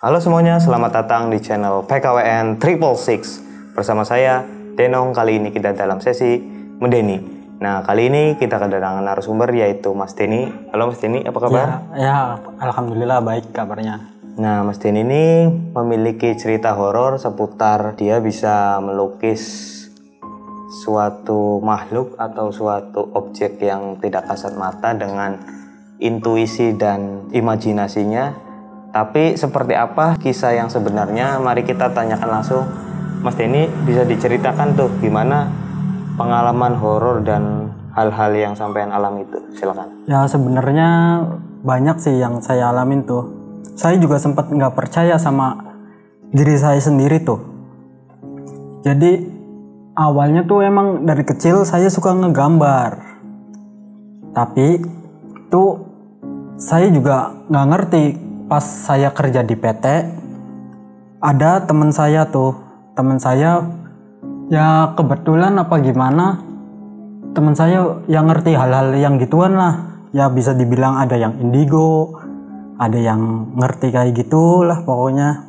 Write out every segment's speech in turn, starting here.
Halo semuanya, selamat datang di channel PKWN 666. Bersama saya, Denong. Kali ini kita dalam sesi Mendeni. Nah, kali ini kita kedatangan narasumber yaitu Mas Denny. Halo Mas Denny, apa kabar? Ya, alhamdulillah baik kabarnya. Nah, Mas Denny ini memiliki cerita horor seputar dia bisa melukis suatu makhluk atau suatu objek yang tidak kasat mata dengan intuisi dan imajinasinya. Tapi seperti apa kisah yang sebenarnya? Mari kita tanyakan langsung. Mas Denny, bisa diceritakan tuh gimana pengalaman horor dan hal-hal yang sampean alami itu? Silakan. Ya sebenarnya banyak sih yang saya alamin tuh. Saya juga sempat nggak percaya sama diri saya sendiri tuh. Jadi awalnya tuh emang dari kecil saya suka ngegambar. Tapi tuh saya juga nggak ngerti. Pas saya kerja di PT, ada teman saya ya kebetulan apa gimana, teman saya yang ngerti hal-hal yang gituan lah, ya bisa dibilang ada yang indigo, ada yang ngerti kayak gitulah pokoknya.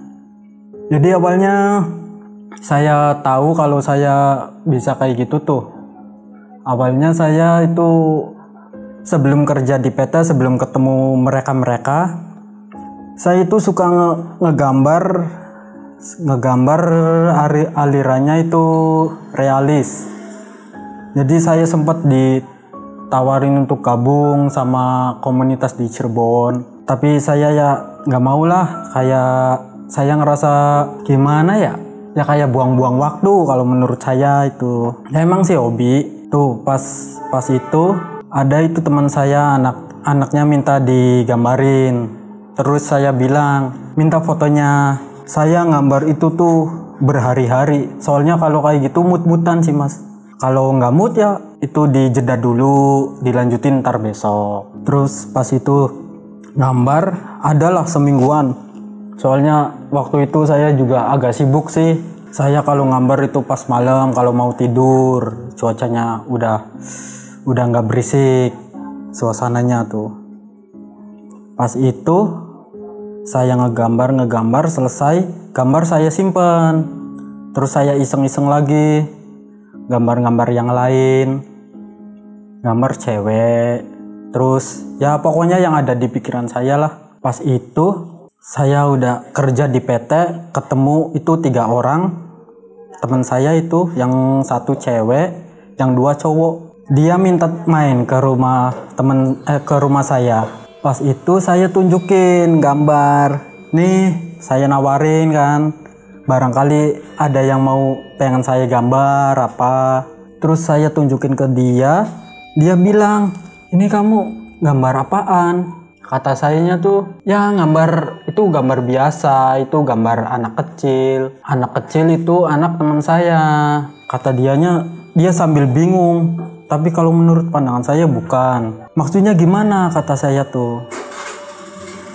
Jadi awalnya saya tahu kalau saya bisa kayak gitu tuh. Awalnya saya itu sebelum kerja di PT, sebelum ketemu mereka, saya itu suka ngegambar alirannya itu realis. Jadi saya sempat ditawarin untuk gabung sama komunitas di Cirebon, tapi saya ya nggak mau lah, kayak saya ngerasa gimana ya kayak buang-buang waktu kalau menurut saya itu. Ya emang sih hobi tuh. Pas itu ada itu teman saya, anaknya minta digambarin. Terus saya bilang, minta fotonya. Saya gambar itu tuh berhari-hari. Soalnya kalau kayak gitu mood-moodan sih mas. Kalau nggak mood ya itu dijeda dulu, dilanjutin ntar besok. Terus pas itu gambar adalah semingguan. Soalnya waktu itu saya juga agak sibuk sih. Saya kalau gambar itu pas malam, kalau mau tidur, cuacanya udah nggak berisik suasananya tuh. Pas itu saya ngegambar selesai, gambar saya simpen. Terus saya iseng-iseng lagi gambar-gambar yang lain, gambar cewek. Terus ya pokoknya yang ada di pikiran saya lah. Pas itu saya udah kerja di PT, ketemu itu 3 orang. Teman saya itu yang 1 cewek, yang 2 cowok. Dia minta main ke rumah saya. Pas itu saya tunjukin gambar. Nih, saya nawarin kan. Barangkali ada yang mau pengen saya gambar apa. Terus saya tunjukin ke dia. Dia bilang, "Ini kamu gambar apaan?" Kata sayanya tuh, "Ya gambar itu gambar biasa, itu gambar anak kecil. Anak kecil itu anak teman saya." Kata dianya, dia sambil bingung. Tapi kalau menurut pandangan saya bukan. Maksudnya gimana kata saya tuh.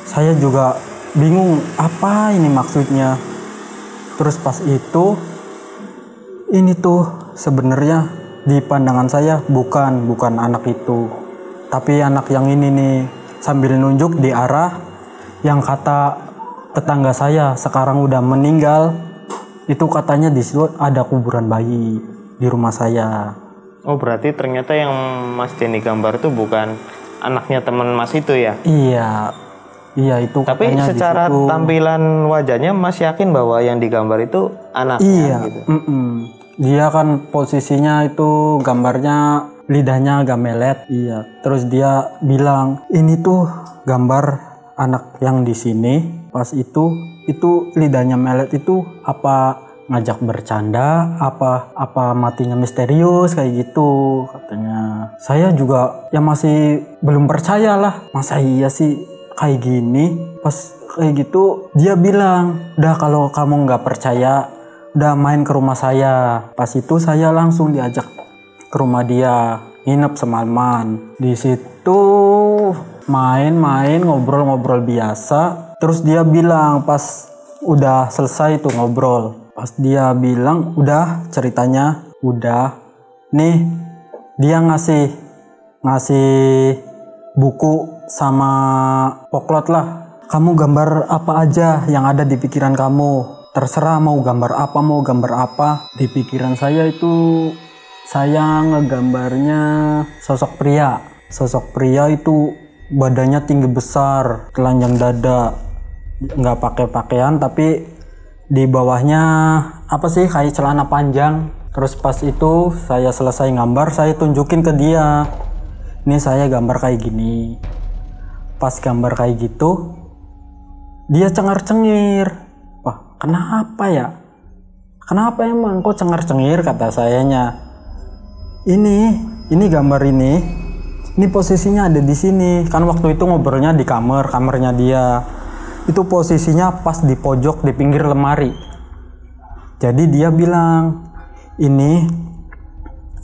Saya juga bingung apa ini maksudnya. Terus pas itu ini tuh sebenarnya di pandangan saya bukan anak itu. Tapi anak yang ini nih, sambil nunjuk di arah yang kata tetangga saya sekarang udah meninggal. Itu katanya di situ ada kuburan bayi di rumah saya. Oh, berarti ternyata yang Mas Denny gambar itu bukan anaknya teman Mas itu ya? Iya itu. Tapi secara tampilan wajahnya Mas yakin bahwa yang digambar itu anaknya? Iya, gitu? Dia kan posisinya itu gambarnya lidahnya agak melet. Iya. Terus dia bilang, "Ini tuh gambar anak yang di sini." Pas itu lidahnya melet itu apa ngajak bercanda, apa matinya misterius kayak gitu katanya. Saya juga ya masih belum percaya lah, masa iya sih kayak gini. Pas kayak gitu dia bilang, "Udah kalau kamu nggak percaya, udah main ke rumah saya." Pas itu saya langsung diajak ke rumah dia, nginep semalaman. Di situ main-main, ngobrol-ngobrol biasa. Terus dia bilang pas udah selesai tuh ngobrol, pas dia bilang udah ceritanya udah, nih dia ngasih buku sama poklot lah kamu gambar apa aja yang ada di pikiran kamu. Terserah mau gambar apa. Di pikiran saya itu saya ngegambarnya sosok pria. Sosok pria itu badannya tinggi besar, telanjang dada, nggak pakai pakaian tapi di bawahnya kayak celana panjang. Terus pas itu saya selesai gambar, saya tunjukin ke dia, ini saya gambar kayak gini. Pas gambar kayak gitu, dia cengar-cengir. Wah, kenapa ya? Kenapa emang kok cengar-cengir, kata sayanya. Ini gambar ini posisinya ada di sini. Kan waktu itu ngobrolnya di kamarnya dia. Itu posisinya pas di pojok di pinggir lemari. Jadi dia bilang, ini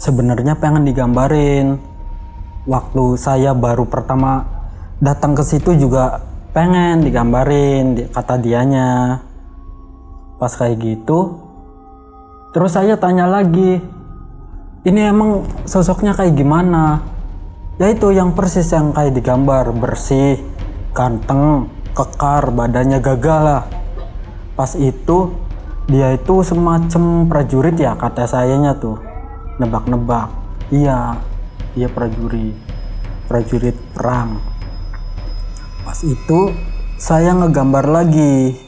sebenarnya pengen digambarin. Waktu saya baru pertama datang ke situ juga pengen digambarin, kata dianya. Pas kayak gitu, terus saya tanya lagi, ini emang sosoknya kayak gimana? Ya itu yang persis yang kayak digambar, bersih, ganteng, kekar, badannya gagah lah. Pas itu dia itu semacam prajurit ya, kata sayanya tuh. Nebak-nebak. Iya, dia prajurit perang. Pas itu saya ngegambar lagi.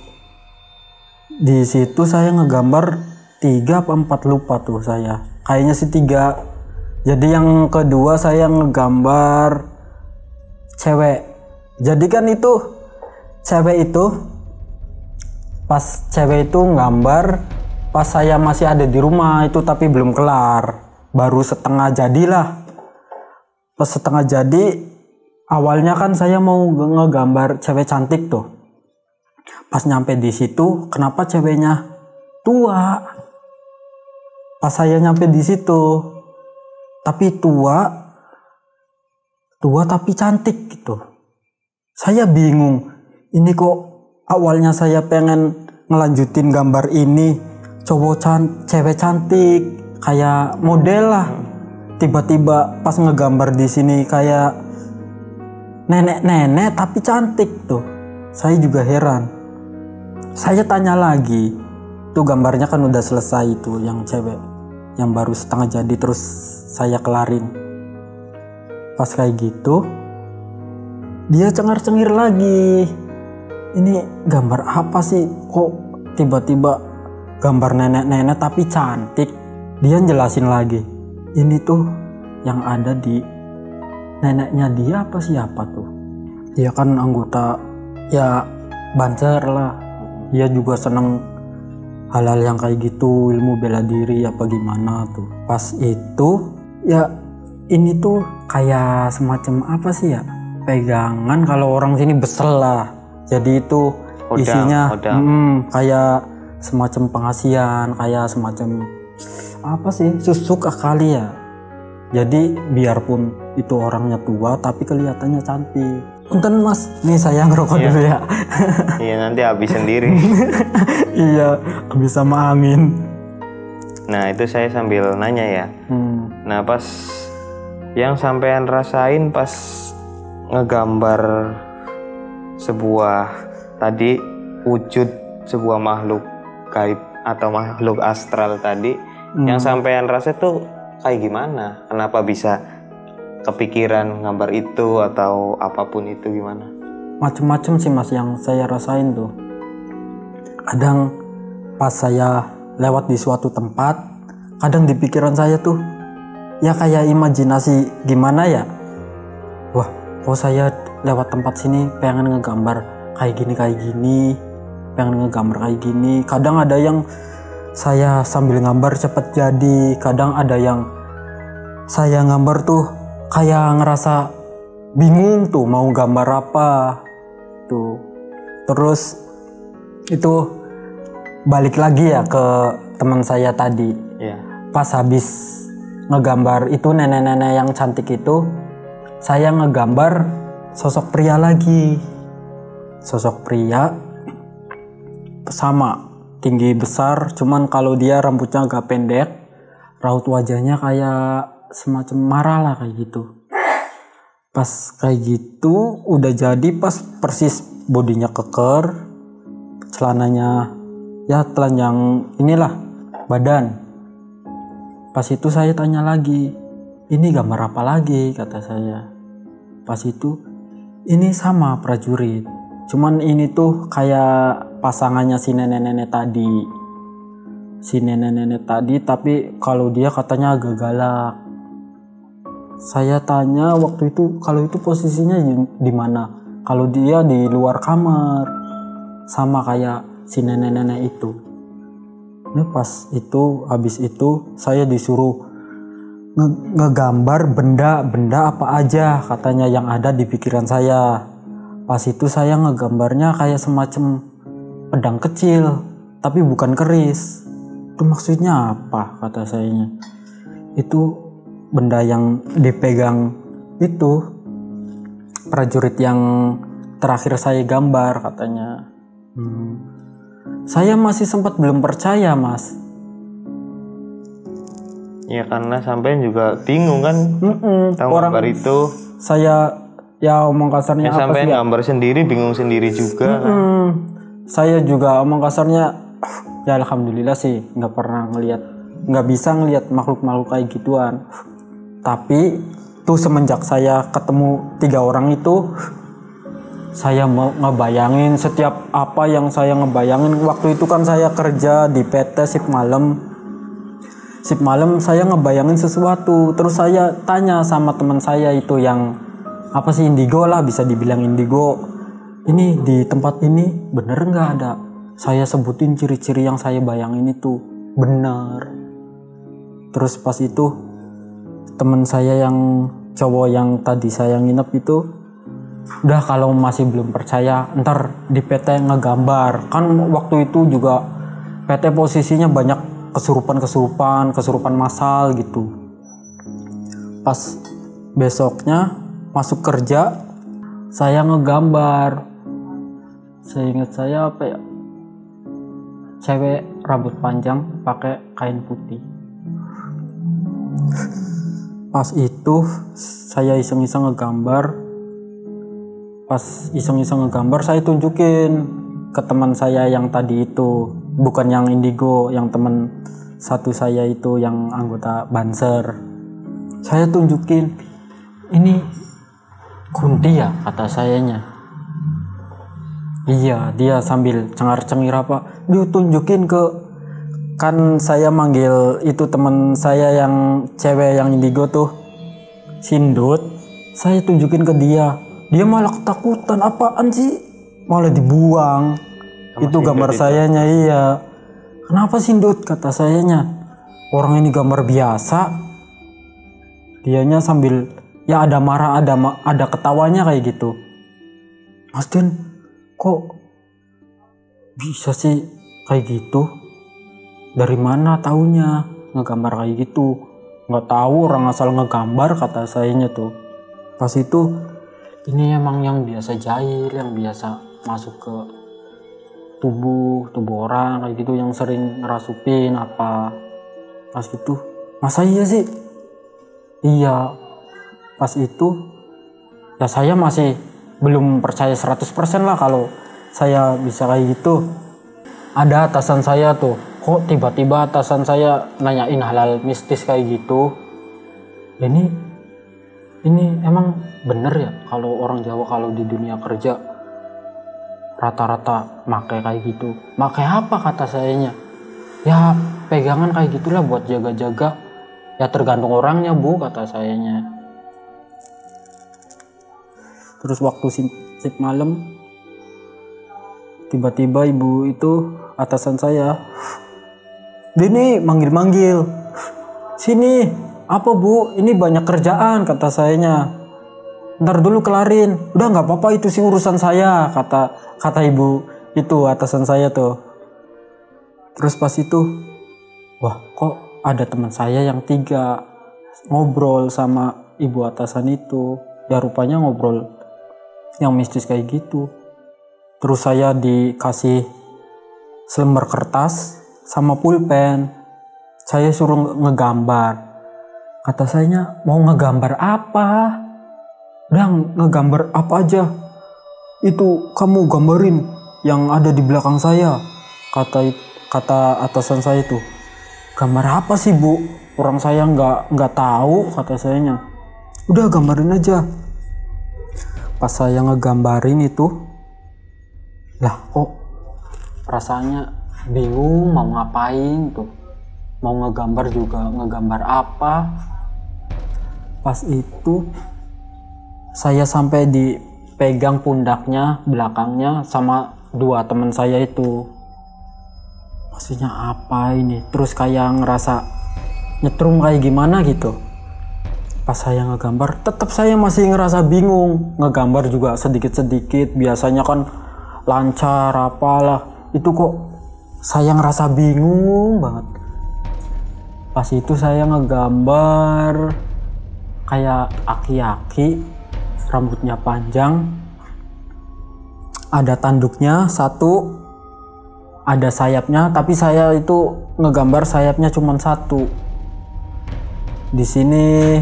Di situ saya ngegambar 3 apa 4 lupa tuh saya. Kayaknya sih 3. Jadi yang kedua saya ngegambar cewek. Jadi kan itu cewek itu pas cewek itu nggambar pas saya masih ada di rumah itu tapi belum kelar. Baru setengah jadilah. Pas setengah jadi awalnya kan saya mau ngegambar cewek cantik tuh. Pas nyampe di situ, kenapa ceweknya tua? Pas saya nyampe di situ, tapi tua tapi cantik gitu. Saya bingung. Ini kok awalnya saya pengen ngelanjutin gambar ini, cewek cantik, kayak model lah. Tiba-tiba pas ngegambar di sini kayak nenek-nenek tapi cantik tuh. Saya juga heran. Saya tanya lagi, tuh gambarnya kan udah selesai itu yang cewek, yang baru setengah jadi terus saya kelarin. Pas kayak gitu, dia cengar-cengir lagi. Ini gambar apa sih? Kok tiba-tiba gambar nenek-nenek tapi cantik? Dia jelasin lagi, ini tuh yang ada di neneknya dia apa siapa tuh? Dia kan anggota ya Banser lah. Dia juga seneng hal-hal yang kayak gitu, ilmu bela diri apa gimana tuh. Pas itu ya ini tuh kayak semacam apa sih ya, pegangan kalau orang sini besel lah. Jadi itu isinya kayak semacam pengasihan, kayak semacam apa sih, susuk kali ya. Jadi biarpun itu orangnya tua tapi kelihatannya cantik. Punten mas, nih saya ngerokok dulu ya. Iya nanti habis sendiri. Iya, habis sama angin. Nah itu saya sambil nanya ya. Nah pas yang sampean rasain pas ngegambar sebuah tadi wujud sebuah makhluk gaib atau makhluk astral tadi, yang sampean rasa tuh kayak gimana? Kenapa bisa kepikiran gambar itu atau apapun itu, gimana? Macem-macem sih mas yang saya rasain tuh. Kadang pas saya lewat di suatu tempat, kadang di pikiran saya tuh ya kayak imajinasi gimana ya. Wah, kok saya lewat tempat sini pengen ngegambar kayak gini, pengen ngegambar kayak gini. Kadang ada yang saya sambil gambar cepet jadi, kadang ada yang saya gambar tuh kayak ngerasa bingung tuh mau gambar apa tuh. Terus itu balik lagi ya ke teman saya tadi. Pas habis ngegambar itu nenek-nenek yang cantik itu, saya ngegambar sosok pria lagi. Sosok pria sama, tinggi besar, cuman kalau dia rambutnya agak pendek, raut wajahnya kayak semacam marah lah kayak gitu. Pas kayak gitu udah jadi, pas persis bodinya keker, celananya ya telanjang inilah badan. Pas itu saya tanya lagi, ini gambar apa lagi, kata saya. Pas itu, ini sama prajurit, cuman ini tuh kayak pasangannya si nenek-nenek tadi, tapi kalau dia katanya agak galak. Saya tanya waktu itu, kalau itu posisinya di mana? Kalau dia di luar kamar, sama kayak si nenek-nenek itu. Ini pas itu, habis itu saya disuruh ngegambar benda apa aja katanya yang ada di pikiran saya. Pas itu saya ngegambarnya kayak semacam pedang kecil, tapi bukan keris. Itu maksudnya apa, kata sayanya. Itu benda yang dipegang itu prajurit yang terakhir saya gambar, katanya. Saya masih sempat belum percaya, Mas. Ya karena sampai juga bingung kan. Orang gambar itu saya ya omong kasarnya apa sampai sih? gambar sendiri bingung sendiri juga. Saya juga omong kasarnya ya alhamdulillah sih nggak bisa ngelihat makhluk kayak gituan. Tapi tuh semenjak saya ketemu 3 orang itu, saya mau ngebayangin setiap apa yang saya ngebayangin. Waktu itu kan saya kerja di PT shift malam saya ngebayangin sesuatu. Terus saya tanya sama teman saya itu yang apa sih, indigo lah, bisa dibilang indigo. Ini di tempat ini bener nggak ada? Saya sebutin ciri-ciri yang saya bayangin itu bener. Terus pas itu teman saya yang cowok yang tadi saya nginep itu, udah kalau masih belum percaya ntar di PT ngegambar. Kan waktu itu juga PT posisinya banyak kesurupan massal gitu. Pas besoknya masuk kerja, saya ngegambar. Saya ingat saya apa ya, cewek rambut panjang pakai kain putih. Pas itu saya iseng-iseng ngegambar. Pas iseng-iseng ngegambar, saya tunjukin ke teman saya yang tadi itu, bukan yang indigo, yang teman satu saya itu yang anggota Banser. Saya tunjukin, ini Kunti ya, kata sayanya. Iya, dia sambil cengar-cengir apa, dia tunjukin ke, kan saya manggil itu teman saya yang cewek yang indigo tuh, Sindut. Saya tunjukin ke dia malah ketakutan, apaan sih, malah dibuang. Itu gambar sayanya. Iya, kenapa Sindut, kata sayanya, orang ini gambar biasa. Dianya sambil ya ada marah, ada ketawanya kayak gitu. Mas Den, kok bisa sih kayak gitu? Dari mana taunya ngegambar kayak gitu? Nggak tahu, orang asal ngegambar, kata sayanya tuh. Pas itu, ini emang yang biasa jahil, yang biasa masuk ke tubuh orang kayak gitu, yang sering ngerasupin apa. Pas itu, masa iya sih? Iya. Pas itu ya saya masih belum percaya 100% lah kalau saya bisa kayak gitu. Ada atasan saya tuh, kok tiba-tiba atasan saya nanyain hal-hal mistis kayak gitu. Ini emang bener ya kalau orang Jawa kalau di dunia kerja rata-rata make kayak gitu? Make apa, kata sayanya? Ya pegangan kayak gitulah buat jaga-jaga. Ya tergantung orangnya Bu, kata sayanya. Terus waktu shift malam, tiba-tiba ibu itu atasan saya, Dini manggil-manggil, sini, apa Bu, ini banyak kerjaan, kata sayanya. Ntar dulu kelarin, udah nggak apa-apa, itu sih urusan saya, kata ibu itu atasan saya tuh. Terus pas itu, wah kok ada teman saya yang 3 ngobrol sama ibu atasan itu. Ya rupanya ngobrol yang mistis kayak gitu. Terus saya dikasih selembar kertas sama pulpen. Saya suruh ngegambar. Kata sayanya, mau ngegambar apa? Udah ngegambar apa aja. itu kamu gambarin yang ada di belakang saya. Kata atasan saya itu. Gambar apa sih bu? Orang saya nggak tahu, kata sayanya. Udah gambarin aja. Pas saya ngegambarin itu, lah kok rasanya bingung mau ngapain tuh. Mau ngegambar juga ngegambar apa. Pas itu saya sampai dipegang pundaknya, belakangnya sama dua teman saya itu. Maksudnya apa ini? Terus kayak ngerasa nyetrum kayak gimana gitu. Pas saya ngegambar, tetap saya masih ngerasa bingung. Ngegambar juga sedikit-sedikit, biasanya kan lancar apalah. Itu kok saya ngerasa bingung banget. Pas itu saya ngegambar kayak aki-aki, rambutnya panjang, ada tanduknya satu, ada sayapnya, tapi saya itu ngegambar sayapnya cuma satu. Di sini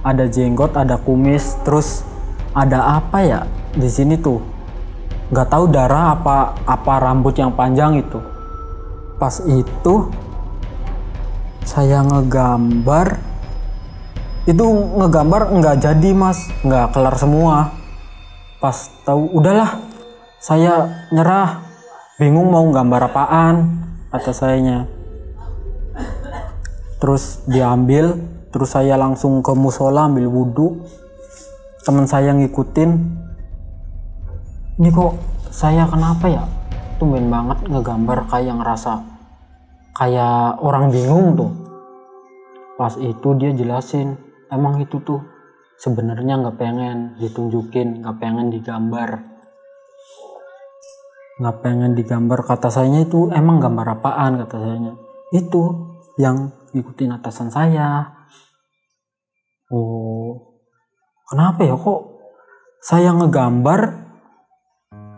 ada jenggot, ada kumis, terus ada apa ya di sini tuh? Nggak tahu darah apa rambut yang panjang itu. Pas itu saya ngegambar, itu ngegambar nggak jadi mas, nggak kelar semua. Pas tahu udahlah, saya nyerah, bingung mau gambar apaan, kata sayanya. Terus diambil, terus saya langsung ke musola ambil wudhu. Teman saya ngikutin. Ini kok saya kenapa ya? Tumben banget ngegambar kayak ngerasa kayak orang bingung tuh. Pas itu dia jelasin, emang itu tuh sebenarnya nggak pengen ditunjukin, nggak pengen digambar. Nggak pengen digambar, kata sayanya itu emang gambar apaan, kata sayanya. Itu yang ikutin atasan saya. Oh, kenapa ya kok saya ngegambar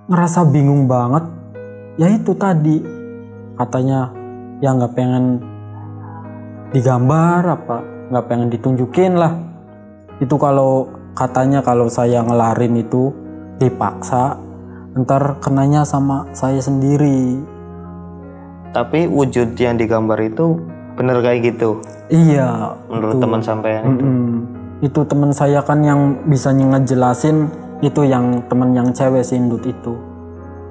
ngerasa bingung banget? Ya itu tadi katanya ya nggak pengen digambar apa, nggak pengen ditunjukin lah. Itu kalau katanya kalau saya ngelarin itu dipaksa, ntar kenanya sama saya sendiri. Tapi wujud yang digambar itu bener kayak gitu? Iya. Menurut teman sampean itu? Itu teman saya kan yang bisa ngejelasin, itu yang teman yang cewek si Indut itu.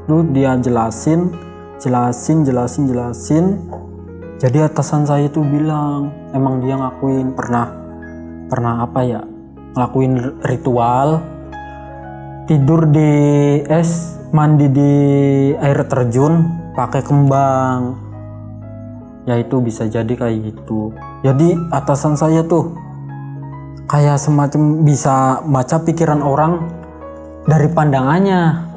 Lu dia jelasin. Jadi atasan saya itu bilang, emang dia ngakuin pernah apa ya? Ngelakuin ritual, tidur di es, mandi di air terjun pakai kembang. Ya itu bisa jadi kayak gitu. Jadi atasan saya tuh kayak semacam bisa baca pikiran orang dari pandangannya.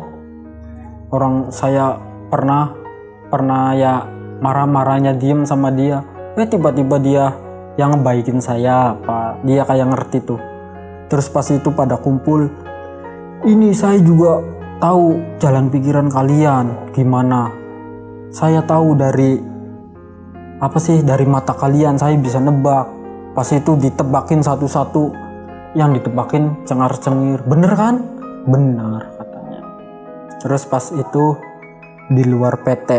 Orang saya pernah ya marah-marahnya diem sama dia, tiba-tiba dia yang ngebaikin saya apa, dia kayak ngerti tuh. Terus pas itu pada kumpul, ini saya juga tahu jalan pikiran kalian gimana. Saya tahu dari dari mata kalian saya bisa nebak. Pas itu ditebakin satu-satu, yang ditebakin cengar-cengir. Bener kan? Bener katanya. Terus pas itu di luar PT,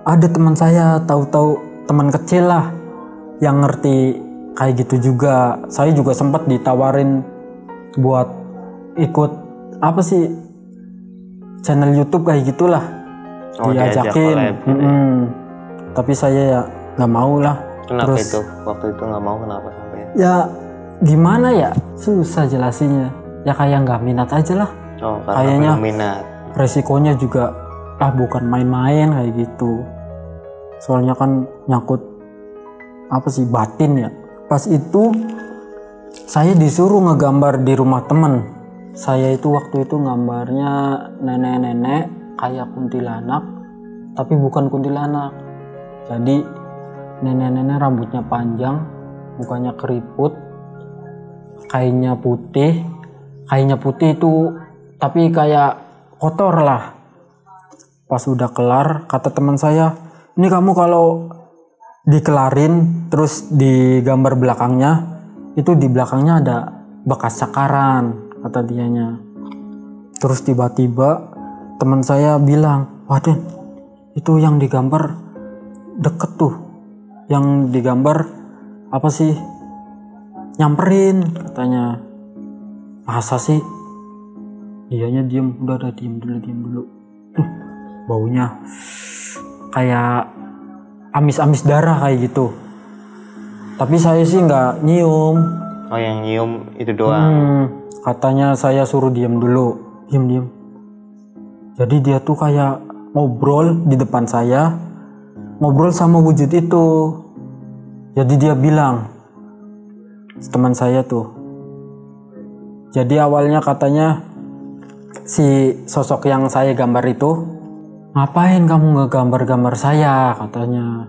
ada teman saya, tahu-tahu teman kecil lah yang ngerti kayak gitu juga. Saya juga sempat ditawarin buat ikut channel YouTube kayak gitulah. Diajakin. Tapi saya ya nggak mau lah. Kenapa? Terus itu waktu itu nggak mau, kenapa sampai? Ya gimana ya, susah jelasinnya. Ya kayak nggak minat aja lah. Oh, kayaknya minat. Resikonya juga bukan main-main kayak gitu. Soalnya kan nyangkut batin ya. Pas itu saya disuruh ngegambar di rumah temen. Saya itu waktu itu gambarnya nenek-nenek kayak kuntilanak, tapi bukan kuntilanak. Jadi nenek-nenek rambutnya panjang, mukanya keriput, kainnya putih itu tapi kayak kotor lah. Pas udah kelar, kata teman saya, ini kamu kalau dikelarin terus di gambar belakangnya, itu di belakangnya ada bekas cakaran, kata dianya. Terus tiba-tiba teman saya bilang, wah Den, itu yang digambar deket tuh, yang digambar apa sih, nyamperin, katanya. Masa sih? Dianya diem, udah diem dulu. Baunya kayak amis-amis darah kayak gitu. Tapi saya sih nggak nyium. Oh, yang nyium itu doang. Katanya saya suruh diem dulu, diem. Jadi dia tuh kayak ngobrol di depan saya, ngobrol sama wujud itu. Jadi dia bilang, teman saya tuh. Jadi awalnya katanya si sosok yang saya gambar itu, ngapain kamu ngegambar-gambar saya, katanya.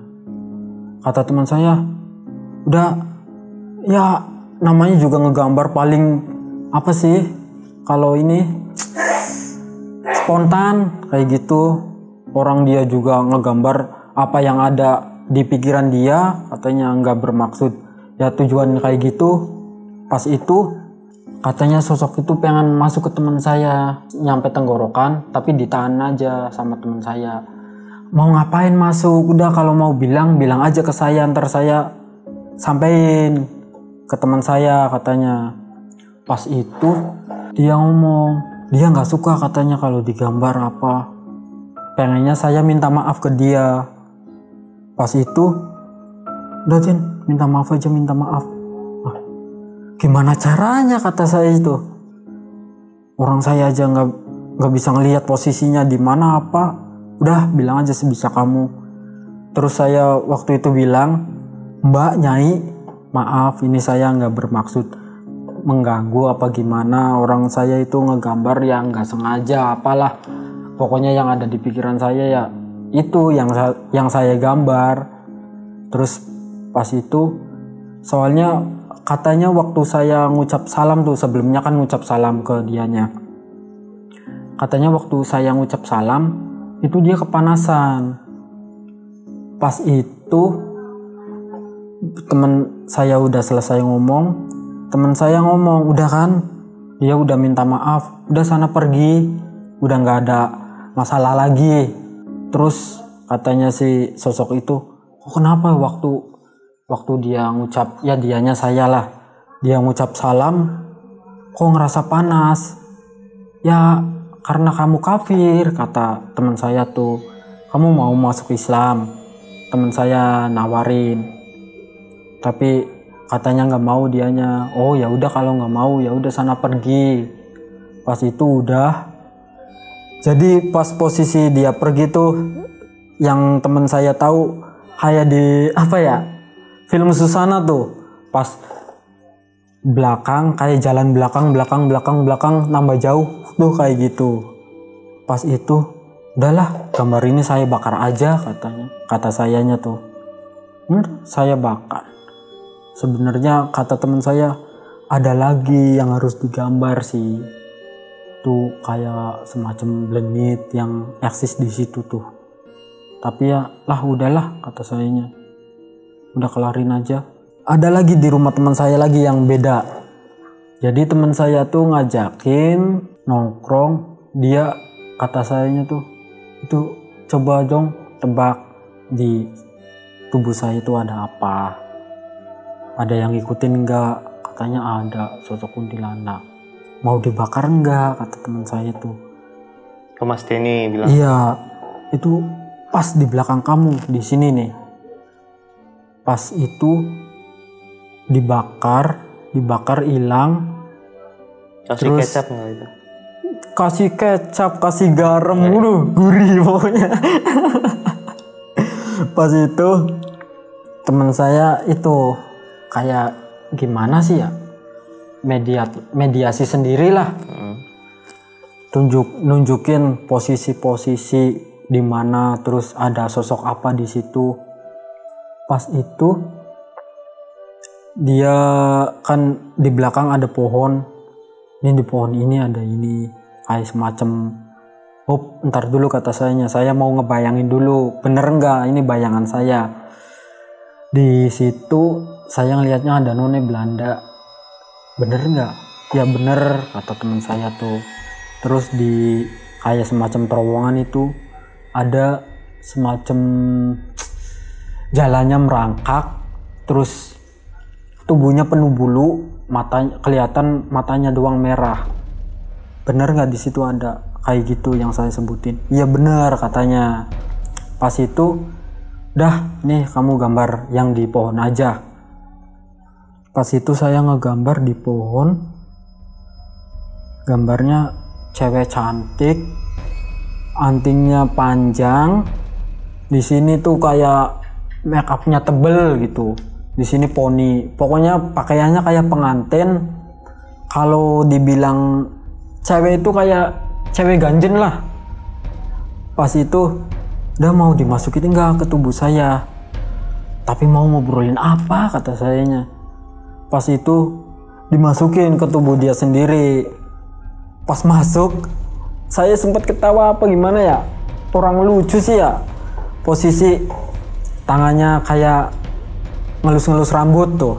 Kata teman saya, udah ya namanya juga ngegambar paling apa sih, kalau ini spontan kayak gitu. Orang dia juga ngegambar apa yang ada di pikiran dia, katanya nggak bermaksud ya tujuan kayak gitu. Pas itu katanya sosok itu pengen masuk ke teman saya, nyampe tenggorokan, tapi ditahan aja sama teman saya. Mau ngapain masuk? Udah kalau mau bilang aja ke saya, ntar saya sampein ke teman saya, katanya. Pas itu dia ngomong, dia nggak suka katanya kalau digambar apa. Pengennya saya minta maaf ke dia. Pas itu, udah Jen, minta maaf aja, minta maaf. Gimana caranya, kata saya itu. Orang saya aja nggak bisa ngelihat posisinya di mana apa. Udah bilang aja sebisa kamu. Terus saya waktu itu bilang, Mbak Nyai, maaf ini saya nggak bermaksud mengganggu apa gimana. Orang saya itu ngegambar yang nggak sengaja apalah. Pokoknya yang ada di pikiran saya ya itu yang saya gambar. Terus pas itu soalnya katanya waktu saya ngucap salam tuh, sebelumnya kan ngucap salam ke dianya. Katanya waktu saya ngucap salam, itu dia kepanasan. Pas itu teman saya udah selesai ngomong, teman saya ngomong, udah kan, dia udah minta maaf, udah sana pergi, udah nggak ada masalah lagi. Terus katanya si sosok itu, oh kenapa waktu dia ngucap, ya dianya saya lah, dia ngucap salam kok ngerasa panas. Ya karena kamu kafir, kata teman saya tuh. Kamu mau masuk Islam? Teman saya nawarin, tapi katanya nggak mau dianya. Oh ya udah kalau nggak mau ya udah sana pergi. Pas itu udah. Jadi pas posisi dia pergi tuh, yang teman saya tahu kayak di apa ya, film Susana tuh, pas belakang kayak jalan belakang nambah jauh tuh kayak gitu. Pas itu udahlah, gambar ini saya bakar aja, kata sayanya tuh. Saya bakar. Sebenarnya kata teman saya ada lagi yang harus digambar sih, tuh kayak semacam blenit yang eksis di situ tuh. Tapi ya lah udahlah, kata sayanya, udah kelarin aja. Ada lagi di rumah teman saya lagi yang beda. Jadi teman saya tuh ngajakin nongkrong, dia kata sayanya tuh, itu coba dong tebak di tubuh saya itu ada apa, ada yang ngikutin enggak. Katanya ada sosok kuntilanak. Mau dibakar enggak, kata teman saya tuh. Ke Mas Denny bilang, iya itu pas di belakang kamu di sini nih. Pas itu dibakar hilang. kasih Terus kecap nggak itu? kasih kecap, kasih garam, gurih pokoknya. Pas itu teman saya itu kayak gimana sih ya, mediasi sendirilah. Nunjukin posisi-posisi di mana, terus ada sosok apa di situ. Pas itu dia kan di belakang ada pohon. Ini di pohon ini ada ini kayak semacam, oh ntar dulu, kata saya mau ngebayangin dulu bener nggak ini bayangan saya. Di situ saya ngelihatnya ada none Belanda, bener nggak? Ya bener kata teman saya tuh. Terus di kayak semacam terowongan itu ada semacam jalannya merangkak, terus tubuhnya penuh bulu, matanya kelihatan matanya doang merah. Bener nggak di situ ada kayak gitu yang saya sebutin? Iya bener katanya. Pas itu, dah nih kamu gambar yang di pohon aja. Pas itu saya ngegambar di pohon, gambarnya cewek cantik, antingnya panjang, di sini tuh kayak make upnya tebel gitu. Di sini poni, pokoknya pakaiannya kayak pengantin. Kalau dibilang cewek itu kayak cewek ganjen lah. Pas itu udah mau dimasukin enggak ke tubuh saya, tapi mau ngobrolin apa kata sayanya. Pas itu dimasukin ke tubuh dia sendiri. Pas masuk saya sempat ketawa apa gimana ya, orang lucu sih ya. Posisi tangannya kayak ngelus-ngelus rambut tuh,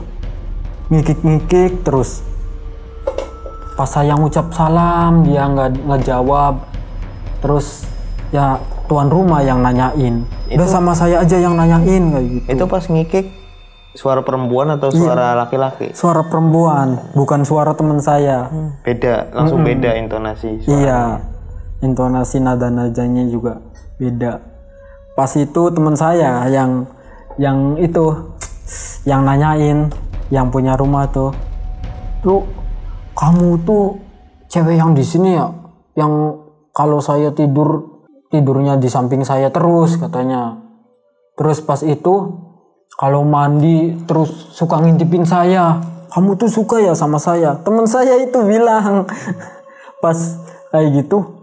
ngikik-ngikik terus. Pas saya ngucap salam dia nggak jawab. Terus ya tuan rumah yang nanyain, udah sama saya aja yang nanyain kayak gitu. Itu pas ngikik suara perempuan atau suara laki-laki? Suara perempuan, bukan suara teman saya. Beda, langsung beda intonasi suaranya. Iya, intonasi nada-nadanya juga beda. Pas itu teman saya yang itu yang nanyain, yang punya rumah tuh kamu tuh cewek yang di sini ya, yang kalau saya tidurnya di samping saya terus katanya. Terus pas itu kalau mandi terus suka ngintipin saya, kamu tuh suka ya sama saya. Teman saya itu bilang. Pas kayak gitu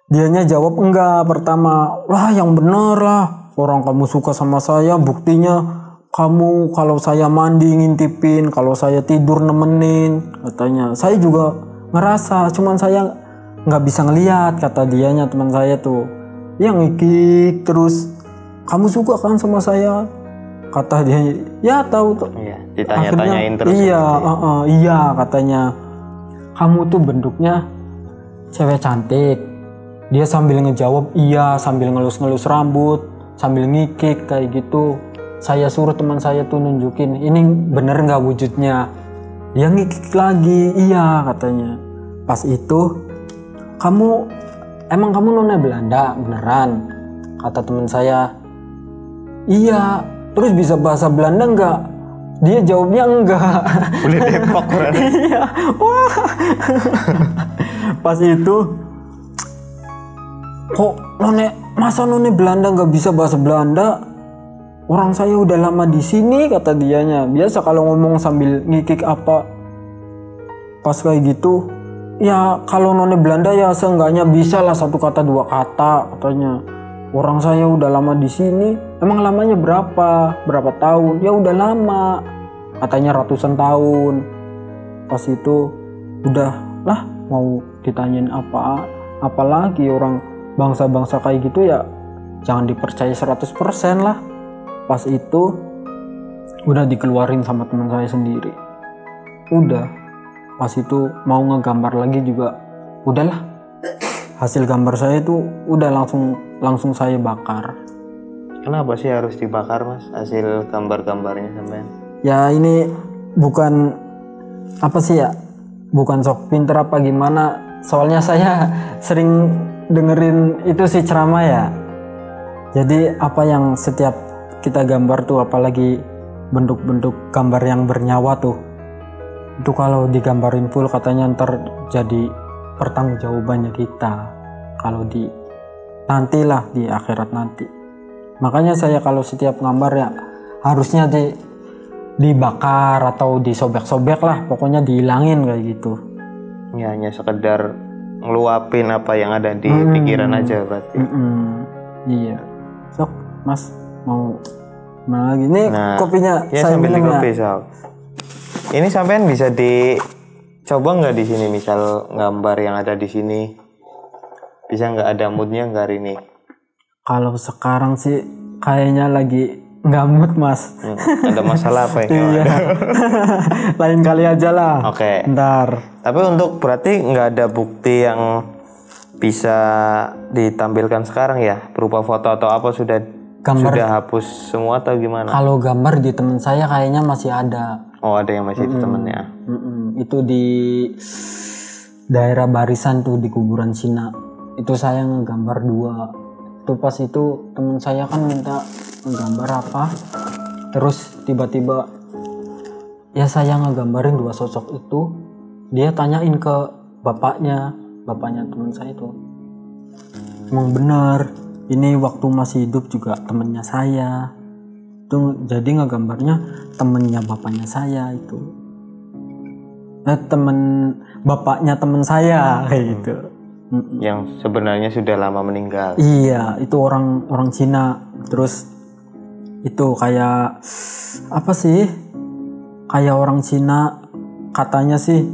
dianya jawab enggak pertama, wah yang bener lah, orang kamu suka sama saya buktinya kamu kalau saya mandi ngintipin, kalau saya tidur nemenin katanya. Saya juga ngerasa, cuman saya nggak bisa ngelihat kata dianya, teman saya tuh yang ngikik terus, kamu suka kan sama saya kata dia. Ya tahu tuh. Iya, ditanya-tanyain terus. Iya, iya katanya. Kamu tuh bentuknya cewek cantik. Dia sambil ngejawab iya, sambil ngelus-ngelus rambut, sambil ngikik kayak gitu. Saya suruh teman saya tuh nunjukin, ini bener nggak wujudnya. Dia ngikik lagi, iya katanya. Pas itu, emang kamu nona Belanda beneran? Kata teman saya. Iya, terus bisa bahasa Belanda nggak? Dia jawabnya enggak. Boleh Depok berarti. Iya, wah. Pas itu, kok masa none Belanda nggak bisa bahasa Belanda? Orang saya udah lama di sini kata dianya. Biasa kalau ngomong sambil ngikik apa. Pas kayak gitu, ya kalau none Belanda ya seenggaknya bisa lah satu kata dua kata katanya. Orang saya udah lama di sini. Emang lamanya berapa? Berapa tahun? Ya udah lama. Katanya ratusan tahun. Pas itu udah lah mau ditanyain apa lagi, orang bangsa-bangsa kayak gitu ya jangan dipercaya 100% lah. Pas itu udah dikeluarin sama teman saya sendiri. Udah pas itu mau ngegambar lagi juga udahlah, hasil gambar saya itu udah langsung saya bakar. Kenapa sih harus dibakar mas hasil gambar-gambarnya sampean? Ya ini bukan apa sih ya, bukan sok pinter apa gimana, soalnya saya sering dengerin itu sih ceramah ya. Jadi apa yang setiap kita gambar tuh, apalagi bentuk-bentuk gambar yang bernyawa tuh, itu kalau digambarin full katanya ntar jadi pertanggungjawabannya kita kalau nantilah di akhirat nanti. Makanya saya kalau setiap gambar ya harusnya dibakar atau disobek-sobek lah, pokoknya dihilangin kayak gitu. Ya hanya sekedar ngeluapin apa yang ada di pikiran aja berarti. Iya. Sok mas mau lagi nih kopinya ya, saya sambil minum kopi, ya. Ini sampean bisa dicoba nggak di sini, misal gambar yang ada di sini bisa nggak, ada moodnya nggak hari ini? Kalau sekarang sih kayaknya lagi Nggak mood mas. Ada masalah apa ya? Iya. Lain kali aja lah. Oke. Ntar. Tapi untuk berarti nggak ada bukti yang bisa ditampilkan sekarang ya, berupa foto atau apa sudah hapus semua atau gimana? Kalau gambar di teman saya kayaknya masih ada. Oh, ada yang masih di temennya. Itu di daerah Barisan tuh di kuburan Cina. Itu saya ngegambar 2. Itu pas itu teman saya kan minta ngegambar apa. Terus tiba-tiba ya saya ngegambarin 2 sosok itu. Dia tanyain ke bapaknya teman saya itu. Emang bener, ini waktu masih hidup juga temennya saya. Itu jadi ngegambarnya temennya bapaknya saya itu. Temen bapaknya temen saya kayak gitu. Yang sebenarnya sudah lama meninggal. Iya, itu orang Cina. Terus itu kayak apa sih? Kayak orang Cina katanya sih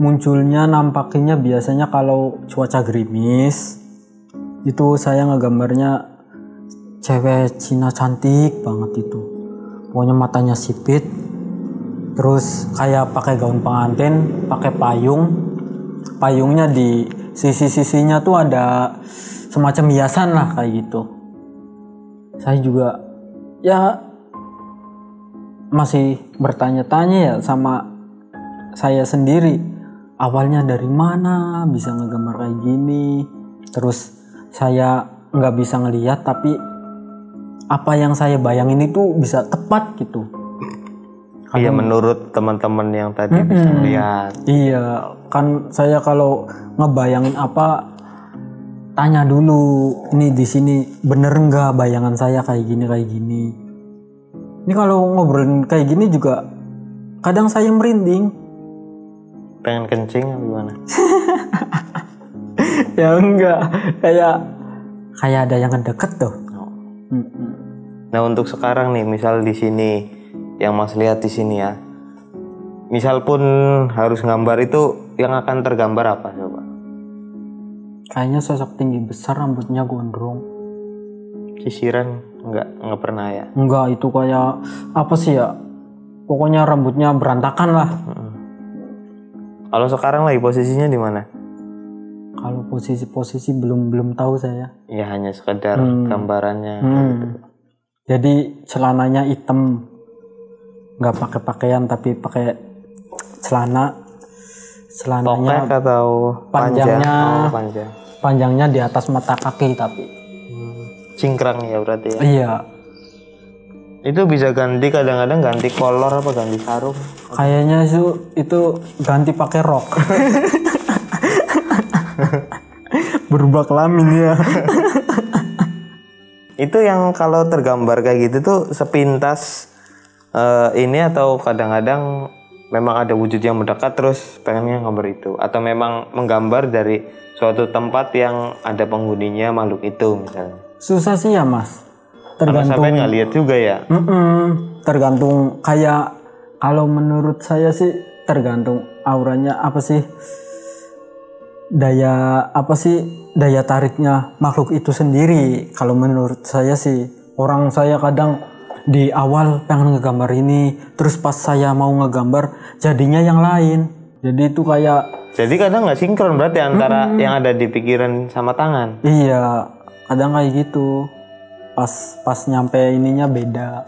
munculnya nampakinnya biasanya kalau cuaca gerimis. Itu saya ngegambarnya cewek Cina cantik banget itu. Pokoknya matanya sipit. Terus kayak pakai gaun pengantin, pakai payung. Payungnya di sisi-sisinya tuh ada semacam hiasan lah kayak gitu. Saya juga ya masih bertanya-tanya ya sama saya sendiri. Awalnya dari mana bisa ngegambar kayak gini. Terus saya nggak bisa ngelihat tapi apa yang saya bayangin itu bisa tepat gitu. Iya, menurut teman-teman yang tadi bisa melihat. Iya, kan saya kalau ngebayangin apa tanya dulu, ini di sini bener nggak bayangan saya kayak gini. Ini kalau ngobrolin kayak gini juga kadang saya merinding. Pengen kencing apa gimana? Ya enggak, kayak ada yang deket tuh. Nah, untuk sekarang nih, misal di sini yang Mas lihat di sini ya. Misal pun harus gambar itu, yang akan tergambar apa coba? Kayaknya sosok tinggi besar, rambutnya gondrong. Sisiran enggak pernah ya? Enggak, itu kayak apa sih ya? Pokoknya rambutnya berantakan lah. Kalau sekarang lagi posisinya di mana? Kalau posisi belum tahu saya. Ya hanya sekedar gambarannya. Gitu. Jadi celananya hitam, nggak pakai pakaian tapi pakai celananya Tokek atau panjangnya panjang. Panjangnya di atas mata kaki tapi cingkrang ya berarti ya. Iya. Itu bisa ganti kadang-kadang ganti kolor apa ganti sarung? Kayaknya itu ganti pakai rok. Berubah kelamin ya. Itu yang kalau tergambar kayak gitu tuh sepintas ini atau kadang-kadang memang ada wujud yang mendekat terus pengennya gambar itu, atau memang menggambar dari suatu tempat yang ada penghuninya makhluk itu misalnya? Susah sih ya mas. Tergantung. Sampai nggak lihat juga ya. Tergantung kayak kalau menurut saya sih tergantung auranya apa sih, daya tariknya makhluk itu sendiri. Kalau menurut saya sih, orang saya kadang di awal pengen ngegambar ini, terus pas saya mau ngegambar jadinya yang lain. Jadi itu kayak. Jadi kadang nggak sinkron berarti antara yang ada di pikiran sama tangan. Iya, kadang kayak gitu. Pas nyampe ininya beda.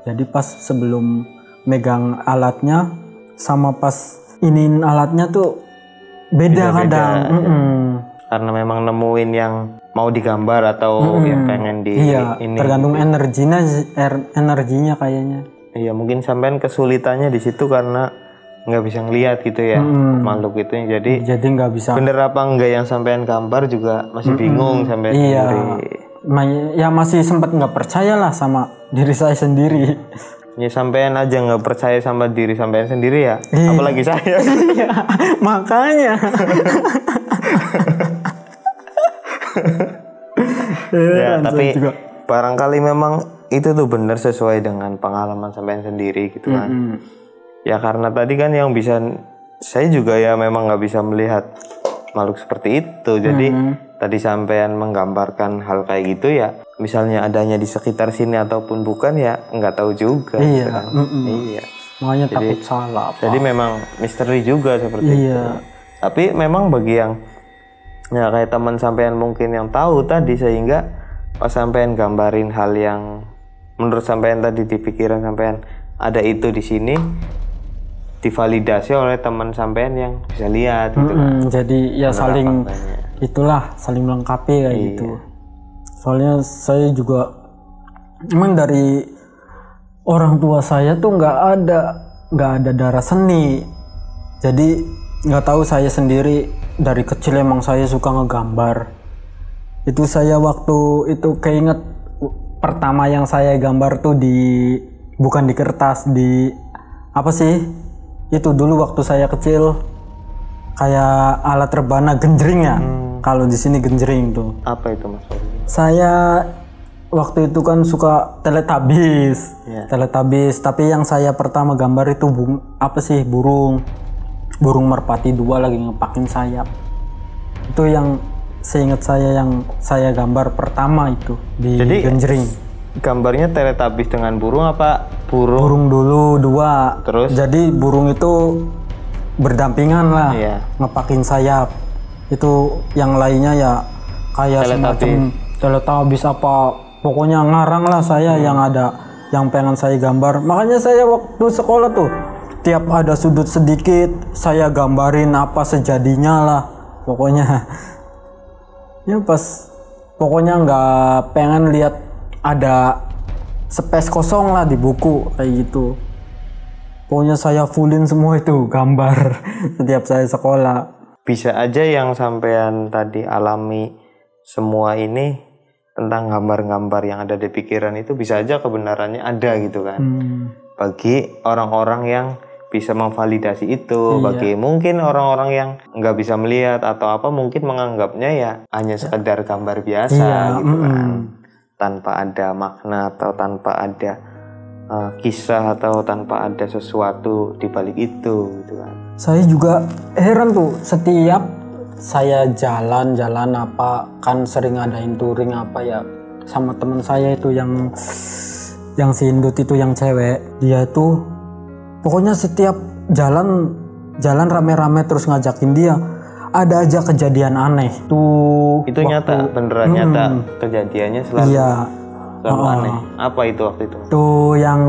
Jadi pas sebelum megang alatnya sama pas iniin alatnya tuh beda kadang. Karena memang nemuin yang mau digambar atau yang pengen di ini. Tergantung energinya kayaknya. Iya, mungkin sampean kesulitannya di situ karena nggak bisa ngelihat gitu ya makhluk itu. Jadi nggak bisa. Bener apa enggak yang sampean gambar juga masih bingung sampean sendiri. Ya masih sempat nggak percaya lah sama diri saya sendiri. Ya sampean aja nggak percaya sama diri sampean sendiri ya, apalagi saya. Iya, makanya. Ya tapi juga. Barangkali memang itu tuh benar sesuai dengan pengalaman sampean sendiri gitu kan. Ya karena tadi kan yang bisa, saya juga ya memang nggak bisa melihat makhluk seperti itu. Jadi tadi sampean menggambarkan hal kayak gitu ya, misalnya adanya di sekitar sini ataupun bukan ya nggak tahu juga. Iya, gitu kan. Iya. makanya takut salah apa. Jadi memang misteri juga seperti itu. Iya. Tapi memang bagi yang ya kayak teman sampean mungkin yang tahu tadi, sehingga pas sampean gambarin hal yang menurut sampean tadi di pikiran sampean ada itu di sini, divalidasi oleh teman sampean yang bisa lihat gitu kan. Jadi ya saling faktanya. itulah saling melengkapi kayak Iya. gitu. Soalnya saya juga emang dari orang tua saya tuh nggak ada darah seni. Jadi nggak tahu, saya sendiri dari kecil emang saya suka ngegambar. Itu saya waktu itu keinget pertama yang saya gambar tuh bukan di kertas, di apa sih? Itu dulu waktu saya kecil kayak alat rebana genjring ya. Kalau di sini genjring tuh. Apa itu Mas Fadli? Saya waktu itu kan suka Teletubbies. Iya. Teletubbies, tapi yang saya pertama gambar itu burung merpati 2 lagi ngepakin sayap. Itu yang seingat saya yang saya gambar pertama itu di Jadi, genjring. Gambarnya Teletubbies dengan burung apa burung? Burung dulu 2. Terus? Jadi burung itu berdampingan lah, Iya. ngepakin sayap. Itu yang lainnya ya kayak semacam Teletubbies apa, pokoknya ngarang lah saya yang ada yang pengen saya gambar. Makanya saya waktu sekolah tuh tiap ada sudut sedikit saya gambarin apa sejadinya lah pokoknya. Ya pokoknya nggak pengen lihat ada space kosong lah di buku kayak gitu. Pokoknya saya fullin semua itu gambar setiap saya sekolah. Bisa aja yang sampean tadi alami semua ini tentang gambar-gambar yang ada di pikiran itu bisa aja kebenarannya ada gitu kan. Bagi orang-orang yang bisa memvalidasi itu. Bagi mungkin orang-orang yang nggak bisa melihat atau apa mungkin menganggapnya ya hanya sekedar gambar biasa gitu kan. Tanpa ada makna atau tanpa ada kisah atau tanpa ada sesuatu di balik itu gitu kan. Saya juga heran tuh, setiap saya jalan-jalan apa kan sering ngadain touring apa ya sama teman saya itu yang si Indut itu yang cewek. Dia tuh pokoknya setiap jalan rame-rame terus ngajakin dia, ada aja kejadian aneh tuh. Itu nyata, beneran nyata kejadiannya selalu. Iya. Selalu aneh. Apa itu waktu itu? Tuh yang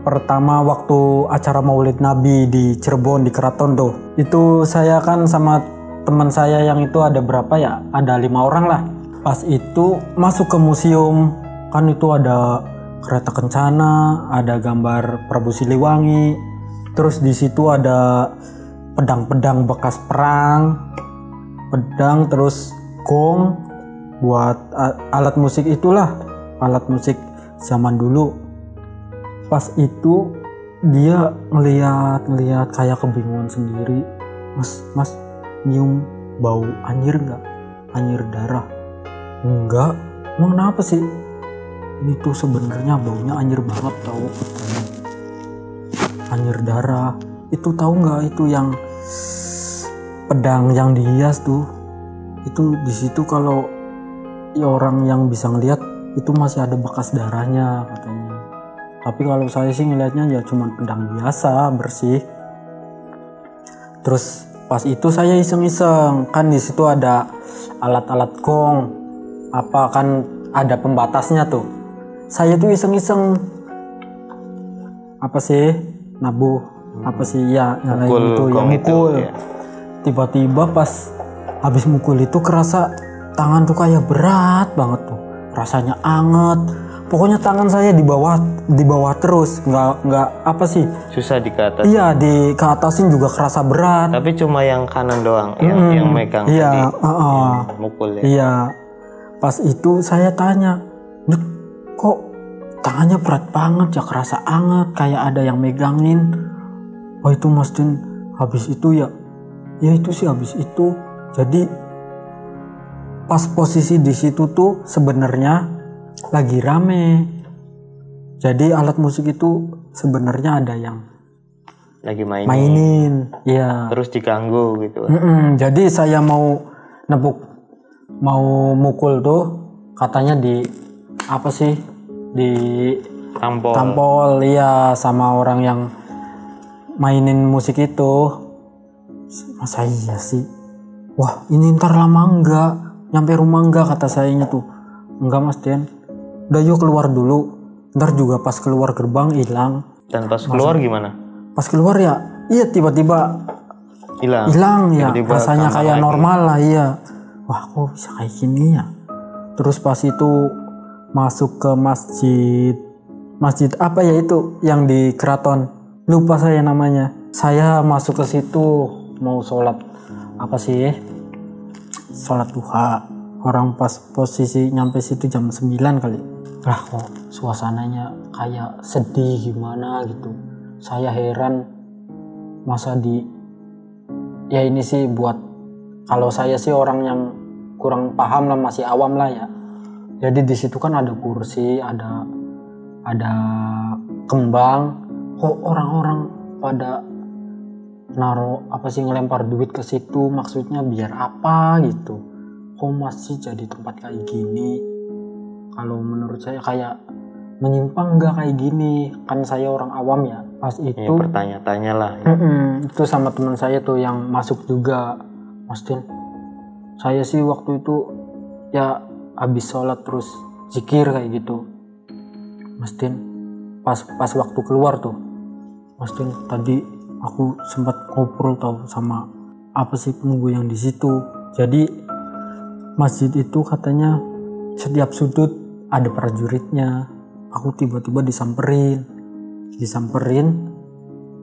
pertama waktu acara Maulid Nabi di Cirebon di Keraton tuh. Itu saya kan sama teman saya yang itu ada berapa ya? Ada 5 orang lah. Pas itu masuk ke museum, kan itu ada kereta kencana, ada gambar Prabu Siliwangi. Terus di situ ada pedang-pedang bekas perang. Pedang terus gong buat alat musik itulah. Alat musik zaman dulu. Pas itu dia ngeliat kayak kebingungan sendiri. Mas nyium bau anjir nggak? Anjir darah? Enggak. Emang kenapa sih? Ini tuh sebenarnya baunya anjir banget tau. Anjir darah. Itu tahu nggak itu yang pedang yang dihias tuh? Itu di situ kalau ya orang yang bisa ngeliat itu masih ada bekas darahnya katanya. Tapi kalau saya sih ngelihatnya ya cuma pedang biasa bersih. Terus pas itu saya iseng-iseng, kan di situ ada alat-alat gong apa kan ada pembatasnya tuh. Saya tuh iseng-iseng apa sih nabuh apa sih ya nyalain itu yang mukul. Ya. Tiba-tiba pas habis mukul itu kerasa tangan tuh kayak berat banget tuh. Rasanya anget, pokoknya tangan saya di bawah terus, nggak apa sih, susah di ke atas. iya di ke atasin juga kerasa berat, Tapi cuma yang kanan doang yang megang iya mukul ya. iya. Pas itu saya tanya, "Dut, kok tangannya berat banget ya, kerasa anget kayak ada yang megangin." Oh itu Mas Din habis itu ya itu sih habis itu. Jadi pas posisi di situ tuh sebenarnya lagi rame. Jadi alat musik itu sebenarnya ada yang Lagi mainin. Ya. Terus diganggu gitu. Jadi saya mau mukul tuh katanya di apa sih di Tampol. tampol ya sama orang yang mainin musik itu. Masa iya sih? Wah ini ntar lama enggak, nyampe rumah enggak kata sayanya tuh. Enggak Mas Den, udah yuk keluar dulu, ntar juga pas keluar gerbang hilang. Dan pas keluar gimana? Pas keluar ya iya tiba-tiba hilang ya, Tiba-tiba rasanya sama kayak lagi. normal lah. Iya, wah kok bisa kayak gini ya. Terus pas itu masuk ke masjid apa ya itu yang di keraton, lupa saya namanya. Saya masuk ke situ mau sholat apa sih, sholat duha. Orang pas posisi nyampe situ jam 9 kali. Lah kok suasananya kayak sedih gimana gitu. Saya heran, masa ya ini sih buat, kalau saya sih orang yang kurang paham lah, masih awam lah ya. Jadi di situ kan ada kursi, ada kembang. Kok orang-orang pada naro apa sih, ngelempar duit ke situ, maksudnya biar apa gitu. Kok masih jadi tempat kayak gini? Kalau menurut saya kayak menyimpang nggak kayak gini, kan saya orang awam ya. Pas itu Ya, bertanya-tanya lah. itu sama teman saya tuh yang masuk juga, Mas Din, saya sih waktu itu ya habis sholat terus zikir kayak gitu. Mas Din, pas waktu keluar tuh, Mas Din, tadi aku sempat ngobrol tau sama apa sih penunggu yang di situ. Jadi masjid itu katanya setiap sudut ada prajuritnya. Aku tiba-tiba disamperin,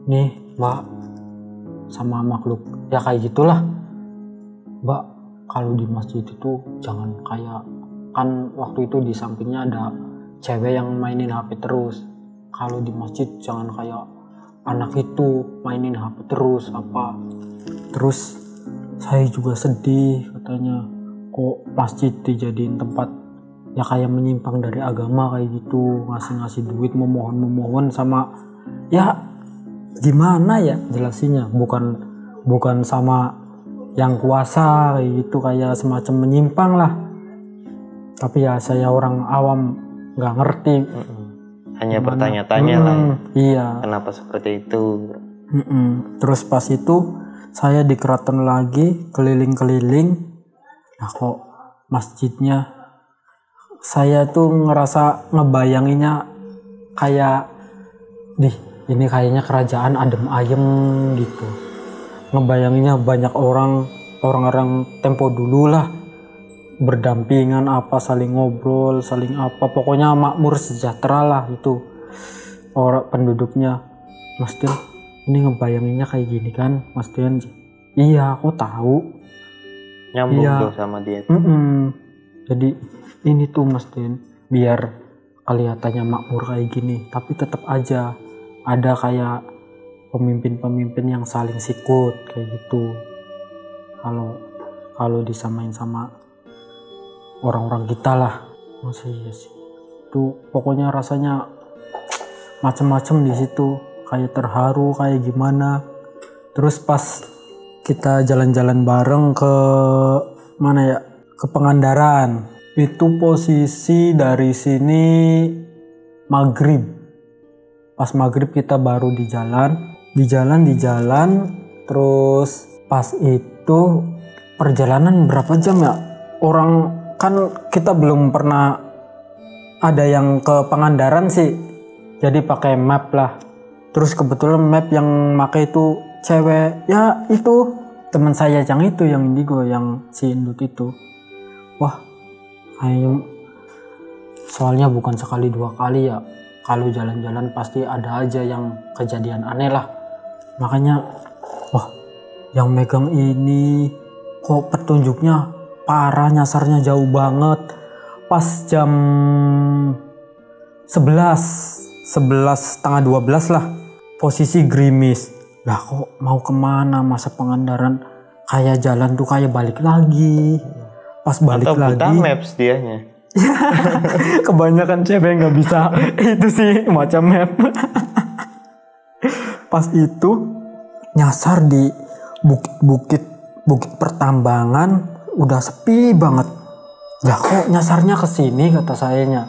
nih Mbak, sama makhluk ya kayak gitulah. Mbak, kalau di masjid itu jangan kayak, kan waktu itu di sampingnya ada cewek yang mainin HP terus. Kalau di masjid jangan kayak anak itu mainin HP terus apa. Terus saya juga sedih, katanya kok masjid dijadiin tempat ya kayak menyimpang dari agama kayak gitu, ngasih duit, memohon sama ya gimana ya jelasinnya, bukan sama yang kuasa kayak gitu, kayak semacam menyimpang lah. Tapi ya saya orang awam nggak ngerti. Hanya bertanya-tanya lah ya. Iya. Kenapa seperti itu? Terus pas itu saya di keraton lagi keliling-keliling. Nah kok masjidnya, saya tuh ngerasa ngebayanginnya kayak ini kayaknya kerajaan adem ayem gitu. Ngebayanginnya banyak orang-orang tempo dulu lah, berdampingan apa, saling ngobrol, saling apa, pokoknya makmur sejahtera lah itu orang penduduknya. Mas Dian, ini ngebayanginnya kayak gini kan Mas Dian? Iya aku tahu. Nyambung iya. tuh sama dia. Jadi ini tuh Mas Dian, biar kelihatannya makmur kayak gini, tapi tetap aja ada kayak pemimpin-pemimpin yang saling sikut kayak gitu. Kalau disamain sama orang-orang kita lah, masa iya sih? Itu pokoknya rasanya macem-macem di situ, kayak terharu kayak gimana. Terus pas kita jalan-jalan bareng ke mana ya, ke Pangandaran, itu posisi dari sini maghrib. Pas maghrib kita baru di jalan. Terus pas itu perjalanan berapa jam ya? Orang kan kita belum pernah ada yang ke Pangandaran sih, jadi pakai map lah. Terus kebetulan map yang pakai itu cewek, ya itu teman saya yang itu, yang indigo, yang si Indut itu. Wah, kayak soalnya bukan sekali dua kali ya, kalau jalan-jalan pasti ada aja yang kejadian aneh lah. Makanya wah, yang megang ini kok petunjuknya parah, nyasarnya jauh banget. Pas jam 11:30 lah, posisi gerimis. Lah kok mau kemana, masa Pangandaran kayak jalan tuh kayak balik lagi. Pas balik atau lagi, buta maps dianya. kebanyakan cewek nggak bisa itu sih macam map. Pas itu nyasar di bukit pertambangan, udah sepi banget. Ya kok nyasarnya ke sini, kata sayanya.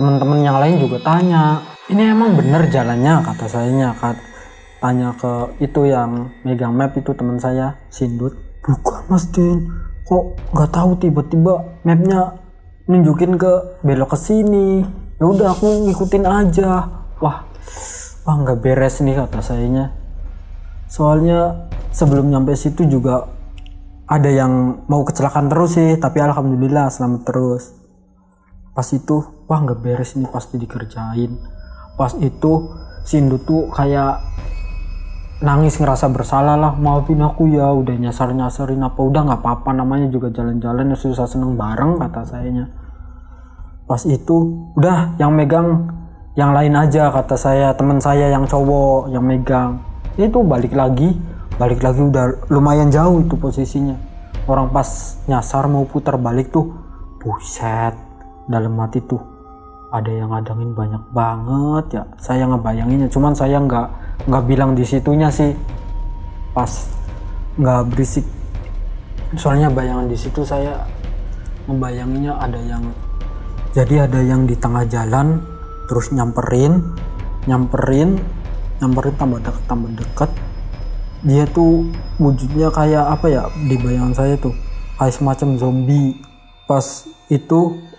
teman-teman yang lain juga tanya, ini emang bener jalannya, kata sayanya. Tanya ke itu yang megang map itu teman saya, Sindut. Bukan Mas Den, kok nggak tahu tiba-tiba mapnya nunjukin ke belok ke sini. Ya udah aku ngikutin aja. Wah nggak beres nih, kata sayanya. Soalnya sebelum nyampe situ juga ada yang mau kecelakaan terus sih, tapi alhamdulillah selamat terus. Pas itu nggak beres ini, pasti dikerjain. Pas itu Sindut tuh kayak nangis, ngerasa bersalah lah, maafin aku ya udah nyasar-nyasarin apa. Udah nggak apa-apa, namanya juga jalan-jalan ya, susah seneng bareng, kata sayanya. Pas itu udah yang megang yang lain aja, kata saya, teman saya yang cowok yang megang. Itu balik lagi udah lumayan jauh itu posisinya. Orang pas nyasar mau putar balik tuh, buset, dalam hati tuh ada yang ngadangin banyak banget ya. Saya ngebayanginnya, cuman saya nggak bilang di situnya sih, pas nggak berisik. Soalnya bayangan di situ saya ngebayanginnya ada yang di tengah jalan terus nyamperin tambah deket. Dia tuh wujudnya kayak apa ya, di bayangan saya tuh kayak semacam zombie. Pas itu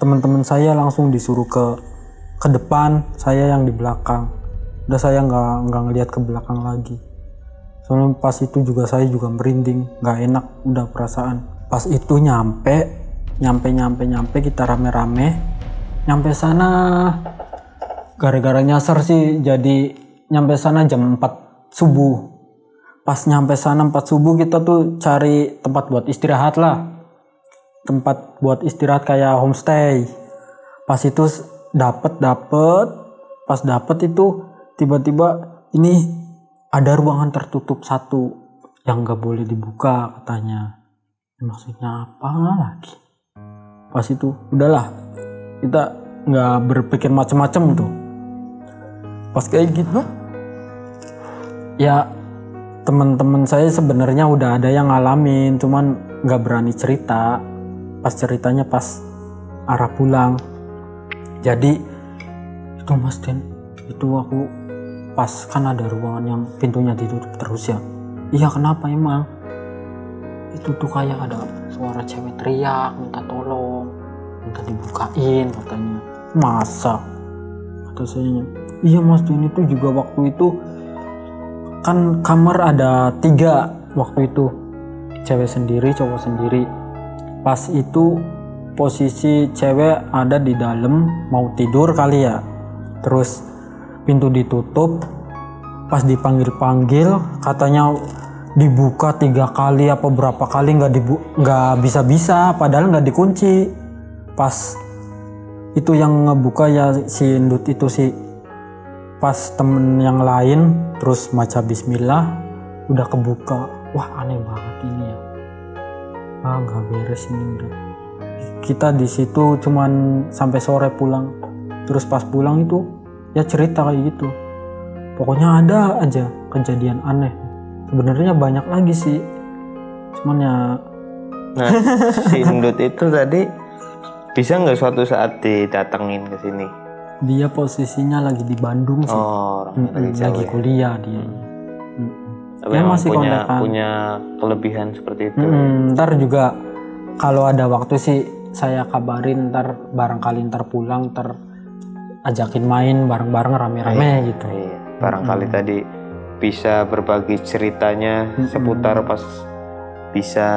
teman-teman saya langsung disuruh ke depan, saya yang di belakang. Udah saya nggak ngelihat ke belakang lagi. Soalnya pas itu juga saya juga merinding, nggak enak udah perasaan. Pas itu nyampe kita rame-rame nyampe sana. Gara-gara nyasar sih jadi nyampe sana jam 4 subuh. Pas nyampe sana 4 subuh kita tuh cari tempat buat istirahat lah. Tempat buat istirahat kayak homestay. Pas itu pas dapet itu tiba-tiba ini ada ruangan tertutup satu yang nggak boleh dibuka, katanya. Maksudnya apa lagi? Pas itu udahlah, kita nggak berpikir macam-macam tuh. Pas kayak gitu ya, teman-teman saya sebenarnya udah ada yang ngalamin, cuman nggak berani cerita. Pas ceritanya pas arah pulang. Jadi itu Mas Den, itu aku pas kan ada ruangan yang pintunya ditutup terus ya. Iya, kenapa emang? Itu tuh kayak ada suara cewek teriak minta tolong, minta dibukain, katanya. Masa? Kata saya, iya Mas Den, itu juga waktu itu kan kamar ada 3 waktu itu, cewek sendiri cowok sendiri. Pas itu posisi cewek ada di dalam mau tidur kali ya, terus pintu ditutup. Pas dipanggil katanya dibuka 3 kali apa berapa kali, nggak bisa, padahal nggak dikunci. Pas itu yang ngebuka ya si Ndut itu sih. Pas temen yang lain terus maca bismillah, udah kebuka. Wah, aneh banget ini ya. Nggak beres ini udah. Kita di situ cuman sampai sore pulang. Terus pas pulang itu ya cerita kayak gitu. Pokoknya ada aja kejadian aneh. Sebenarnya banyak lagi sih. Cuman ya. Nah, si Ndut itu tadi bisa nggak suatu saat didatengin ke sini? Dia posisinya lagi di Bandung sih. Oh, lagi kuliah dia. Tapi masih punya kelebihan seperti itu. Ntar juga kalau ada waktu sih saya kabarin, ntar barangkali pulang ajakin main bareng-bareng rame-rame gitu. Iya. Barangkali tadi bisa berbagi ceritanya seputar pas bisa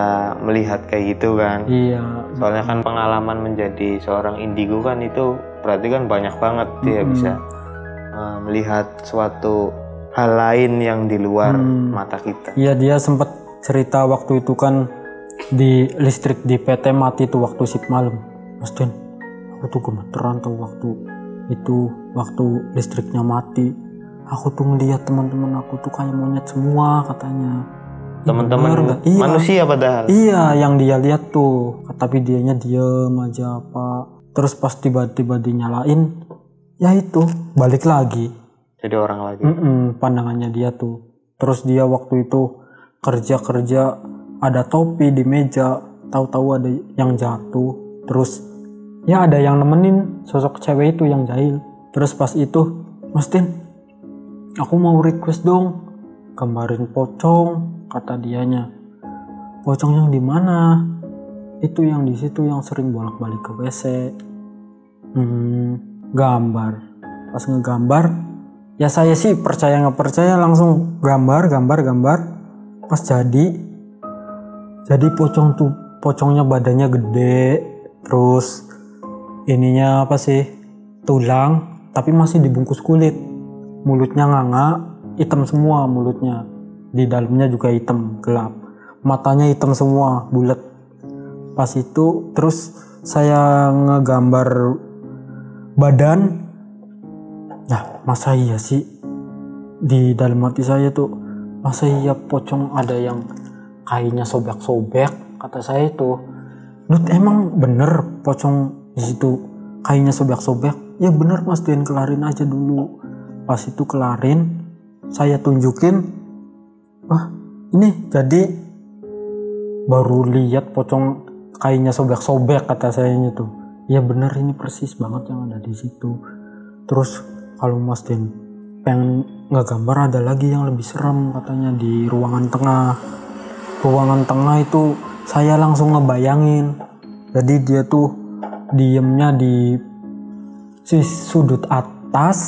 melihat kayak gitu kan. Iya. Soalnya kan pengalaman menjadi seorang indigo kan itu berarti kan banyak banget dia bisa melihat suatu hal lain yang di luar mata kita. Iya, dia sempat cerita waktu itu kan di listrik di PT mati tuh waktu shift malam. Mas Den, aku tuh gemeteran tuh waktu listriknya mati. Aku tuh ngeliat teman-teman aku tuh kayak monyet semua, katanya. Teman-teman manusia padahal. Iya, yang dia lihat tuh, tapi dianya diem aja apa. Terus pas tiba-tiba dinyalain, ya itu balik lagi. Jadi orang lagi. Pandangannya dia tuh. Terus dia waktu itu kerja ada topi di meja, tahu-tahu ada yang jatuh. Terus ya ada yang nemenin sosok cewek itu yang jahil. Terus pas itu, Mas Din, aku mau request dong gambarin pocong, kata dianya. Pocong yang di mana? Itu yang di situ yang sering bolak-balik ke WC. Gambar. Pas ngegambar, ya saya sih percaya nggak percaya langsung gambar. Pas jadi pocongnya badannya gede, terus ininya apa sih, tulang, tapi masih dibungkus kulit. Mulutnya nganga, hitam semua mulutnya, di dalamnya juga hitam gelap, matanya hitam semua bulat. Pas itu terus saya ngegambar badan. Nah, masa iya sih, di dalam hati saya tuh, masa iya pocong ada yang kainnya sobek-sobek, kata saya itu. Nut, emang bener pocong di situ kainnya sobek-sobek? Ya bener Mas Din, kelarin aja dulu. Pas itu kelarin, saya tunjukin, wah ini jadi baru lihat pocong kainnya sobek-sobek, kata saya itu. Ya bener, ini persis banget yang ada di situ. Terus kalau Mas Din pengen ngegambar, ada lagi yang lebih serem katanya di ruangan tengah. Ruangan tengah itu saya langsung ngebayangin, jadi dia tuh diemnya di sudut atas,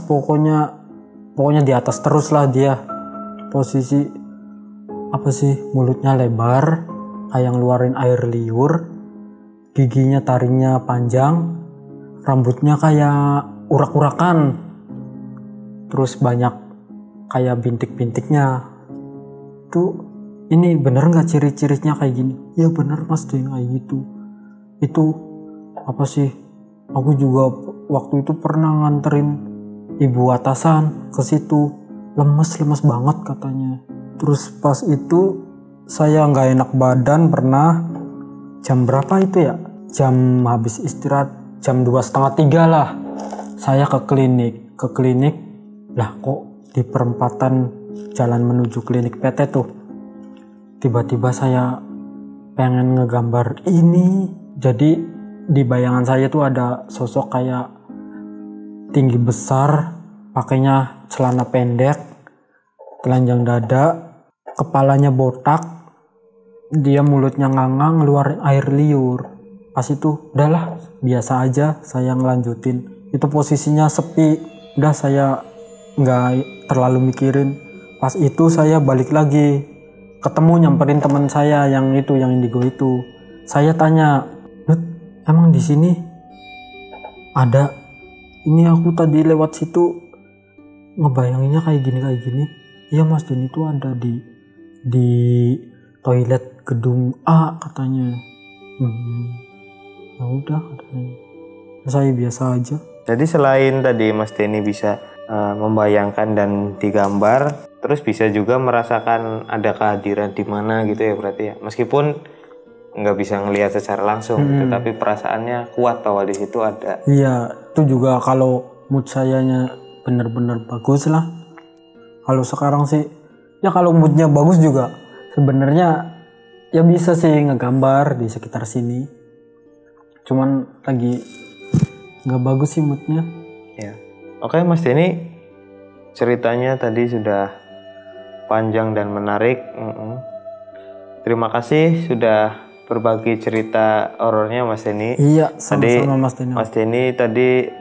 pokoknya di atas terus lah dia. Posisi apa sih, mulutnya lebar kayak ngeluarin air liur, giginya taringnya panjang, rambutnya kayak urak-urakan, terus banyak kayak bintik-bintiknya. Tuh, ini bener nggak ciri-cirinya kayak gini? Ya bener Mas Din, kayak gitu. Itu apa sih, aku juga waktu itu pernah nganterin ibu atasan ke situ, lemes banget katanya. Terus pas itu saya nggak enak badan pernah. Jam berapa itu ya? Jam habis istirahat, jam 2:30 lah. Saya ke klinik. Lah kok di perempatan jalan menuju klinik PT tuh, tiba-tiba saya pengen ngegambar ini. Jadi di bayangan saya tuh ada sosok kayak tinggi besar, pakainya celana pendek, telanjang dada, kepalanya botak, dia mulutnya nganga, ngeluarin air liur. Pas itu udahlah, biasa aja, saya ngelanjutin. Itu posisinya sepi, udah saya nggak terlalu mikirin. Pas itu saya balik lagi, ketemu nyamperin teman saya yang indigo itu. Saya tanya, Nut, emang di sini ada? Ini aku tadi lewat situ ngebayanginnya kayak gini. Iya Mas Din, itu ada di toilet gedung A katanya. Ya udah katanya. Saya biasa aja. Jadi selain tadi Mas Denny bisa membayangkan dan digambar, terus bisa juga merasakan ada kehadiran di mana gitu ya berarti ya. Meskipun nggak bisa ngelihat secara langsung, tetapi perasaannya kuat bahwa di situ ada. Iya, itu juga kalau mood sayanya bener-bener bagus lah. Kalau sekarang sih, ya kalau moodnya bagus juga sebenarnya ya bisa sih ngegambar di sekitar sini. Cuman lagi nggak bagus sih moodnya. Ya. Oke Mas Denny, ceritanya tadi sudah panjang dan menarik. Terima kasih sudah berbagi cerita horornya Mas Denny. Iya, sama-sama Mas Denny. Mas Denny tadi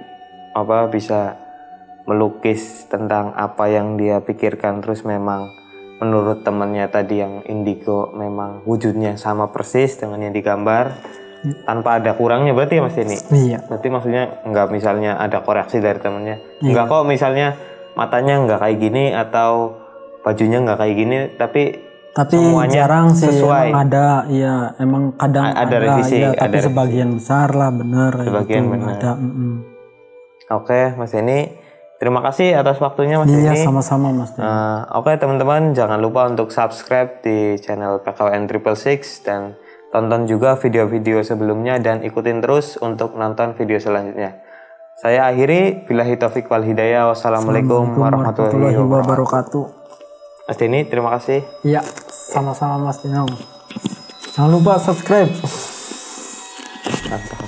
bisa melukis tentang apa yang dia pikirkan, terus memang menurut temannya tadi yang indigo memang wujudnya sama persis dengan yang digambar. Tanpa ada kurangnya berarti ya Mas Denny? Iya. Berarti maksudnya nggak misalnya ada koreksi dari temennya? Iya. Nggak kok misalnya matanya nggak kayak gini atau bajunya nggak kayak gini, tapi semuanya jarang sih sesuai. Emang ada, ya emang kadang ada revisi, ya, tapi ada sebagian revisi. Besar lah bener. Sebagian gitu, benar. Ada. Oke Mas Denny, terima kasih atas waktunya Mas Denny. Iya sama-sama Mas Denny. Oke teman-teman, jangan lupa untuk subscribe di channel PKWN 666 dan tonton juga video-video sebelumnya dan ikutin terus untuk nonton video selanjutnya. Saya akhiri, billahi taufik wal hidayah. Wassalamualaikum warahmatullahi wabarakatuh. Mas Denny, terima kasih. Iya, sama-sama Mas Denny. Jangan lupa subscribe. Mantap.